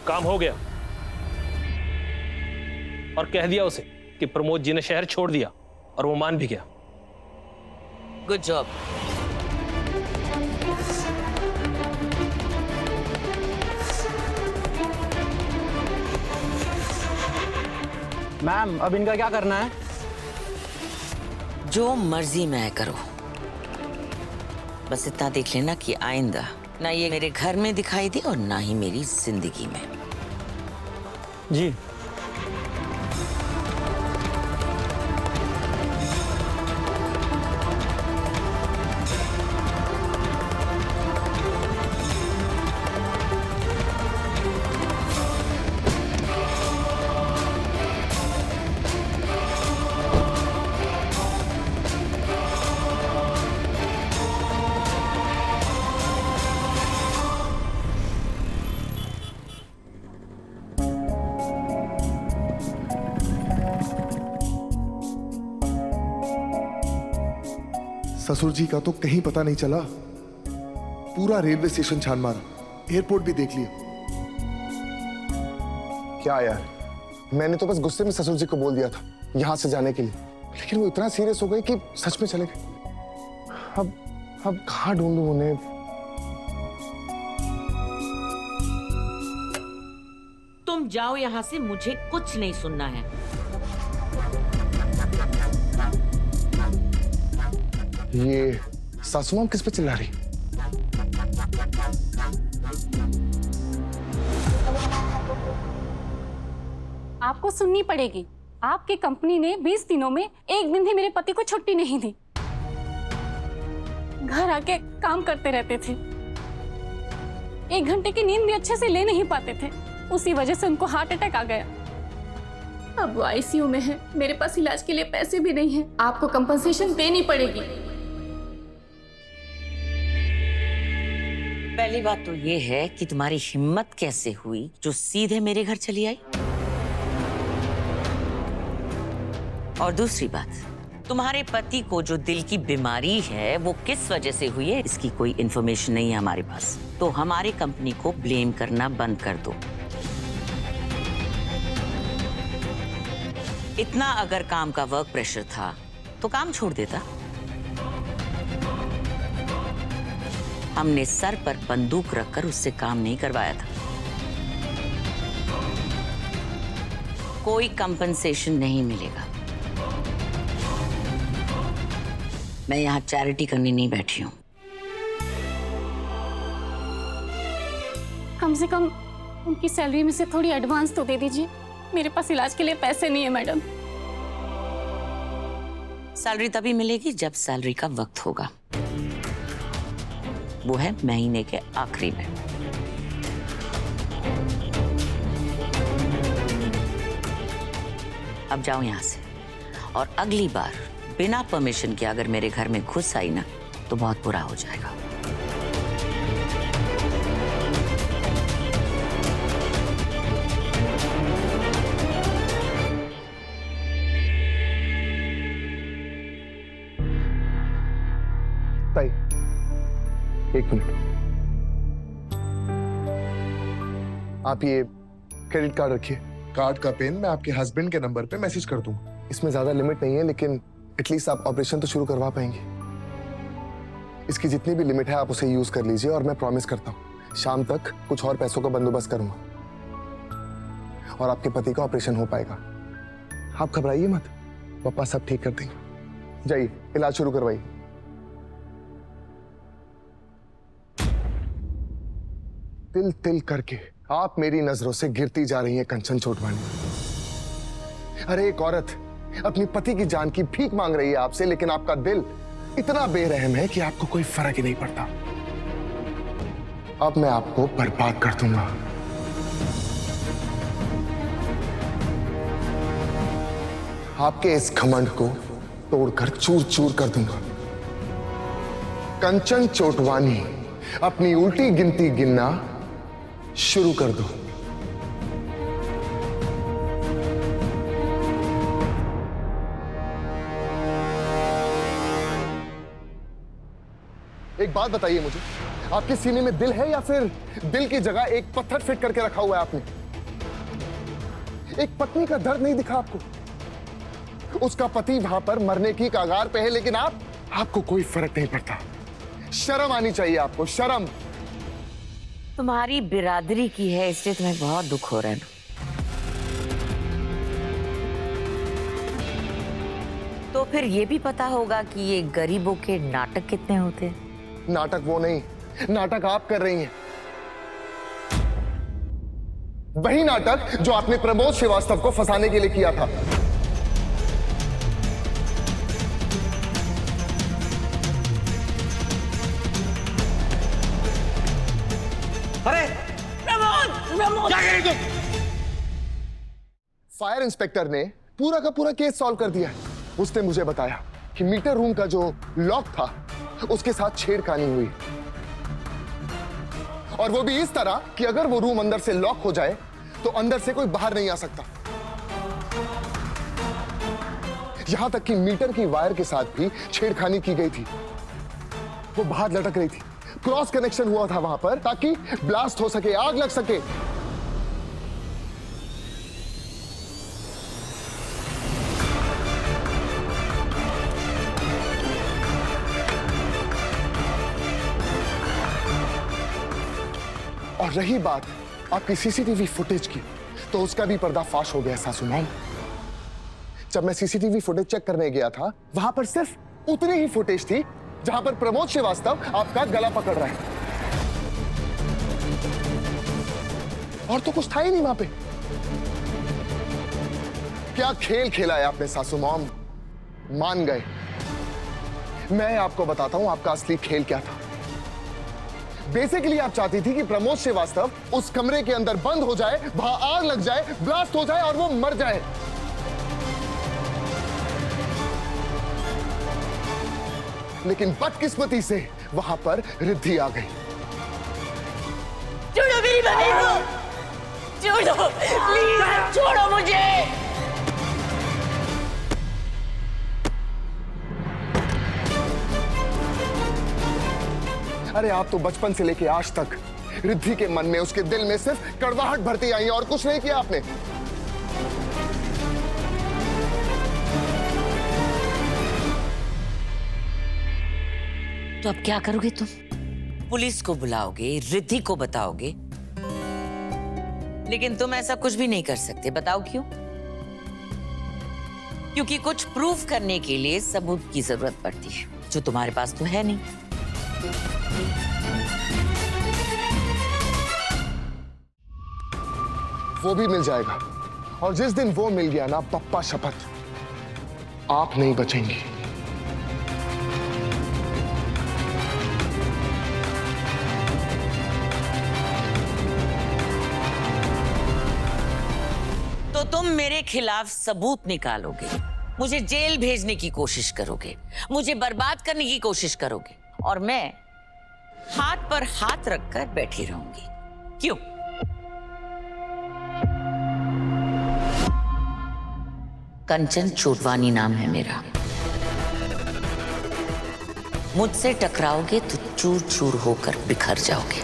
काम हो गया। और कह दिया उसे कि प्रमोद जी ने शहर छोड़ दिया और वो मान भी गया। Good job. मैम अब इनका क्या करना है? जो मर्जी मैं करो, बस इतना देख लेना कि आइंदा ना ये मेरे घर में दिखाई दे और ना ही मेरी जिंदगी में। जी। ससुर जी का तो कहीं पता नहीं चला। पूरा रेलवे स्टेशन छान मारा, एयरपोर्ट भी देख लिया। क्या यार, मैंने तो बस गुस्से में ससुर जी को बोल दिया था यहां से जाने के लिए, लेकिन वो इतना सीरियस हो गए कि सच में चले गए। अब कहां ढूंढूं उन्हें? तुम जाओ यहाँ से, मुझे कुछ नहीं सुनना है। ये सासू मां किस पे चिल्ला रही? आपको सुननी पड़ेगी। आपकी कंपनी ने 20 दिनों में एक दिन भी मेरे पति को छुट्टी नहीं दी। घर आके काम करते रहते थे, 1 घंटे की नींद भी अच्छे से ले नहीं पाते थे। उसी वजह से उनको हार्ट अटैक आ गया। अब वो आईसीयू में है, मेरे पास इलाज के लिए पैसे भी नहीं हैं। आपको कंपनसेशन देनी पड़ेगी। पहली बात तो ये है कि तुम्हारी हिम्मत कैसे हुई जो सीधे मेरे घर चली आई। और दूसरी बात, तुम्हारे पति को जो दिल की बीमारी है वो किस वजह से हुई है इसकी कोई इन्फॉर्मेशन नहीं है हमारे पास। तो हमारी कंपनी को ब्लेम करना बंद कर दो। इतना अगर काम का वर्क प्रेशर था तो काम छोड़ देता। हमने सर पर बंदूक रखकर उससे काम नहीं करवाया था। कोई कंपनसेशन नहीं मिलेगा। मैं यहाँ चैरिटी करने नहीं बैठी हूँ। कम से कम उनकी सैलरी में से थोड़ी एडवांस तो दे दीजिए। मेरे पास इलाज के लिए पैसे नहीं है मैडम। सैलरी तभी मिलेगी जब सैलरी का वक्त होगा, वो है महीने के आखिरी में। अब जाओ यहां से, और अगली बार बिना परमिशन के अगर मेरे घर में घुस आई ना तो बहुत बुरा हो जाएगा। ताई, 1 मिनट। आप ये क्रेडिट कार्ड रखिए। कार्ड का पिन मैं आपके हस्बैंड के नंबर पे मैसेज कर दूंगा। इसमें ज्यादा लिमिट नहीं है, लेकिन एटलीस्ट आप ऑपरेशन तो शुरू करवा पाएंगे। इसकी जितनी भी लिमिट है आप उसे यूज कर लीजिए, और मैं प्रॉमिस करता हूँ शाम तक कुछ और पैसों का बंदोबस्त करूंगा और आपके पति का ऑपरेशन हो पाएगा। आप घबराइए मत, पापा सब ठीक कर देंगे। जाइए इलाज शुरू करवाइए। तिल तिल करके आप मेरी नजरों से गिरती जा रही हैं कंचन चोटवानी। अरे एक औरत अपनी पति की जान की भीख मांग रही है आपसे, लेकिन आपका दिल इतना बेरहम है कि आपको कोई फर्क ही नहीं पड़ता। अब मैं आपको बर्बाद कर दूंगा। आपके इस घमंड को तोड़कर चूर चूर कर दूंगा। कंचन चोटवानी, अपनी उल्टी गिनती गिनना शुरू कर दो। एक बात बताइए मुझे, आपके सीने में दिल है या फिर दिल की जगह एक पत्थर फिट करके रखा हुआ है आपने? एक पत्नी का दर्द नहीं दिखा आपको? उसका पति वहां पर मरने की कगार पे है, लेकिन आपको कोई फर्क नहीं पड़ता। शर्म आनी चाहिए आपको, शर्म। तुम्हारी बिरादरी की है इसलिए तुम्हें बहुत दुख हो रहा है ना। तो फिर ये भी पता होगा कि ये गरीबों के नाटक कितने होते हैं। नाटक वो नहीं, नाटक आप कर रही हैं। वही नाटक जो आपने प्रमोद श्रीवास्तव को फंसाने के लिए किया था। अरे प्रमोद! क्या कह रही तुम? फायर इंस्पेक्टर ने पूरा का पूरा केस सॉल्व कर दिया है। उसने मुझे बताया कि मीटर रूम का जो लॉक था उसके साथ छेड़खानी हुई, और वो भी इस तरह कि अगर वो रूम अंदर से लॉक हो जाए तो अंदर से कोई बाहर नहीं आ सकता। यहां तक कि मीटर की वायर के साथ भी छेड़खानी की गई थी। वो बाहर लटक रही थी, क्रॉस कनेक्शन हुआ था वहां पर ताकि ब्लास्ट हो सके, आग लग सके। और रही बात आपकी सीसीटीवी फुटेज की, तो उसका भी पर्दाफाश हो गया सासू मां। जब मैं सीसीटीवी फुटेज चेक करने गया था, वहां पर सिर्फ उतनी ही फुटेज थी जहां पर प्रमोद श्रीवास्तव आपका गला पकड़ रहा है, और तो कुछ था ही नहीं वहां पे। क्या खेल खेला है आपने सासू मां, मान गए। मैं आपको बताता हूं आपका असली खेल क्या था। बेसिकली आप चाहती थी कि प्रमोद श्रीवास्तव उस कमरे के अंदर बंद हो जाए, वहां आग लग जाए, ब्लास्ट हो जाए और वो मर जाए। लेकिन बदकिस्मती से वहां पर रिद्धि आ गई। छोड़ो मेरी बहन को, छोड़ो प्लीज, छोड़ो मुझे। अरे आप तो बचपन से लेके आज तक रिद्धि के मन में, उसके दिल में सिर्फ कड़वाहट भरती आई और कुछ नहीं किया आपने। तो अब क्या करोगे तुम? पुलिस को बुलाओगे, रिद्धि को बताओगे, लेकिन तुम ऐसा कुछ भी नहीं कर सकते। बताओ क्यों? क्योंकि कुछ प्रूफ करने के लिए सबूत की जरूरत पड़ती है, जो तुम्हारे पास तो है नहीं। वो भी मिल जाएगा, और जिस दिन वो मिल गया ना, पप्पा शपथ, आप नहीं बचेंगी। तो तुम मेरे खिलाफ सबूत निकालोगे, मुझे जेल भेजने की कोशिश करोगे, मुझे बर्बाद करने की कोशिश करोगे, और मैं हाथ पर हाथ रखकर बैठी रहूंगी। क्यों? कंचन चोटवानी नाम है मेरा। मुझसे टकराओगे तो चूर चूर होकर बिखर जाओगे।